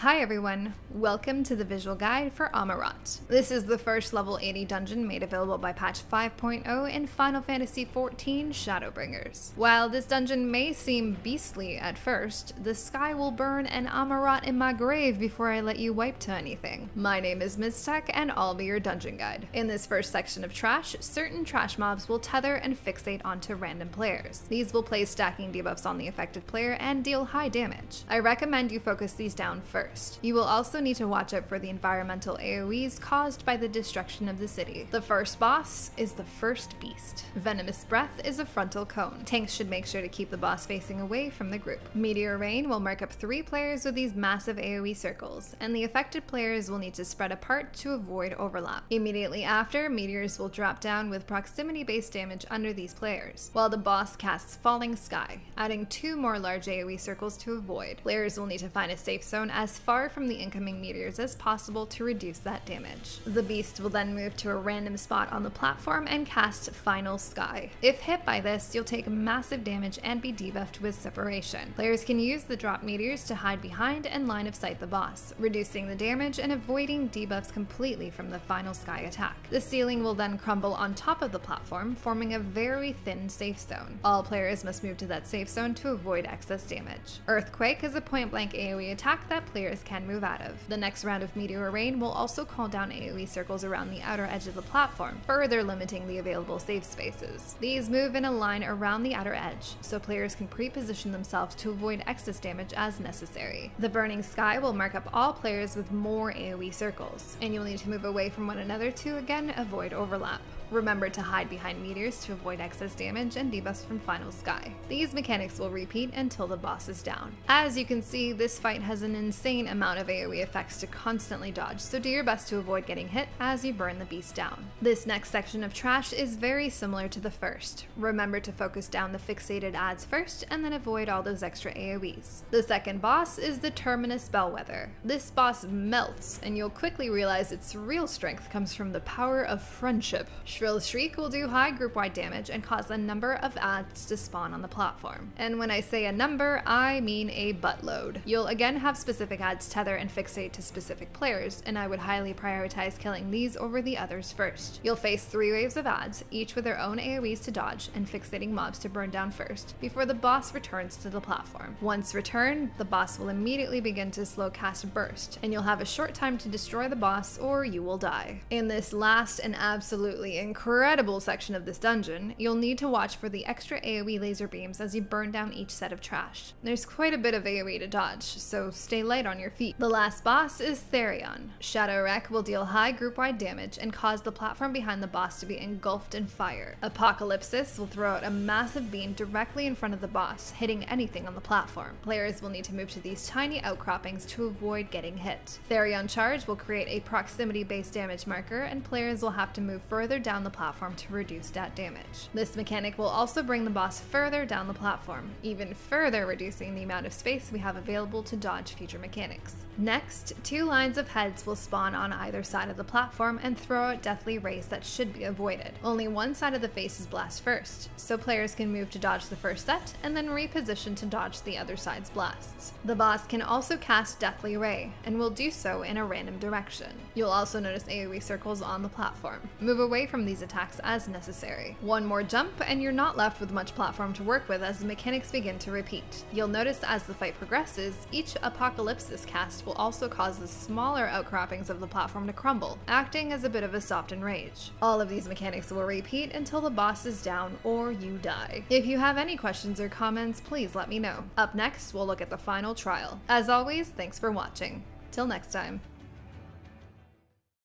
Hi everyone, welcome to the visual guide for Amaurot. This is the first level 80 dungeon made available by patch 5.0 in Final Fantasy XIV Shadowbringers. While this dungeon may seem beastly at first, the sky will burn and Amaurot in my grave before I let you wipe to anything. My name is Miztech and I'll be your dungeon guide. In this first section of trash, certain trash mobs will tether and fixate onto random players. These will place stacking debuffs on the affected player and deal high damage. I recommend you focus these down first. You will also need to watch out for the environmental AoEs caused by the destruction of the city. The first boss is the first beast. Venomous Breath is a frontal cone. Tanks should make sure to keep the boss facing away from the group. Meteor Rain will mark up 3 players with these massive AoE circles, and the affected players will need to spread apart to avoid overlap. Immediately after, meteors will drop down with proximity-based damage under these players, while the boss casts Falling Sky, adding 2 more large AoE circles to avoid. Players will need to find a safe zone as far from the incoming meteors as possible to reduce that damage. The beast will then move to a random spot on the platform and cast Final Sky. If hit by this, you'll take massive damage and be debuffed with separation. Players can use the drop meteors to hide behind and line of sight the boss, reducing the damage and avoiding debuffs completely from the Final Sky attack. The ceiling will then crumble on top of the platform, forming a very thin safe zone. All players must move to that safe zone to avoid excess damage. Earthquake is a point-blank AoE attack that players can move out of. The next round of Meteor Rain will also call down AoE circles around the outer edge of the platform, further limiting the available safe spaces. These move in a line around the outer edge, so players can pre-position themselves to avoid excess damage as necessary. The Burning Sky will mark up all players with more AoE circles, and you'll need to move away from one another to again avoid overlap. Remember to hide behind meteors to avoid excess damage and debuffs from Final Sky. These mechanics will repeat until the boss is down. As you can see, this fight has an insane amount of AoE effects to constantly dodge, so do your best to avoid getting hit as you burn the beast down. This next section of trash is very similar to the first. Remember to focus down the fixated adds first and then avoid all those extra AoEs. The second boss is the Terminus Bellwether. This boss melts, and you'll quickly realize its real strength comes from the power of friendship. Shrill Shriek will do high group-wide damage and cause a number of adds to spawn on the platform. And when I say a number, I mean a buttload. You'll again have specific adds tether and fixate to specific players, and I would highly prioritize killing these over the others first. You'll face 3 waves of adds, each with their own AoEs to dodge and fixating mobs to burn down first, before the boss returns to the platform. Once returned, the boss will immediately begin to slow cast Burst, and you'll have a short time to destroy the boss or you will die. In this last and absolutely incredible section of this dungeon, you'll need to watch for the extra AoE laser beams as you burn down each set of trash. There's quite a bit of AoE to dodge, so stay light on your feet. The last boss is Therion. Shadow Wreck will deal high group-wide damage and cause the platform behind the boss to be engulfed in fire. Apocalypsis will throw out a massive beam directly in front of the boss, hitting anything on the platform. Players will need to move to these tiny outcroppings to avoid getting hit. Therion Charge will create a proximity-based damage marker, and players will have to move further down the platform to reduce stat damage. This mechanic will also bring the boss further down the platform, even further reducing the amount of space we have available to dodge future mechanics. Next, 2 lines of heads will spawn on either side of the platform and throw out deathly rays that should be avoided. Only one side of the faces blast first, so players can move to dodge the first set and then reposition to dodge the other side's blasts. The boss can also cast Deathly Ray, and will do so in a random direction. You'll also notice AoE circles on the platform. Move away from these attacks as necessary. One more jump and you're not left with much platform to work with as the mechanics begin to repeat. You'll notice as the fight progresses, each Apocalypsis cast will also cause the smaller outcroppings of the platform to crumble, acting as a bit of a softened rage. All of these mechanics will repeat until the boss is down or you die. If you have any questions or comments, please let me know. Up next, we'll look at the final trial. As always, thanks for watching. Till next time.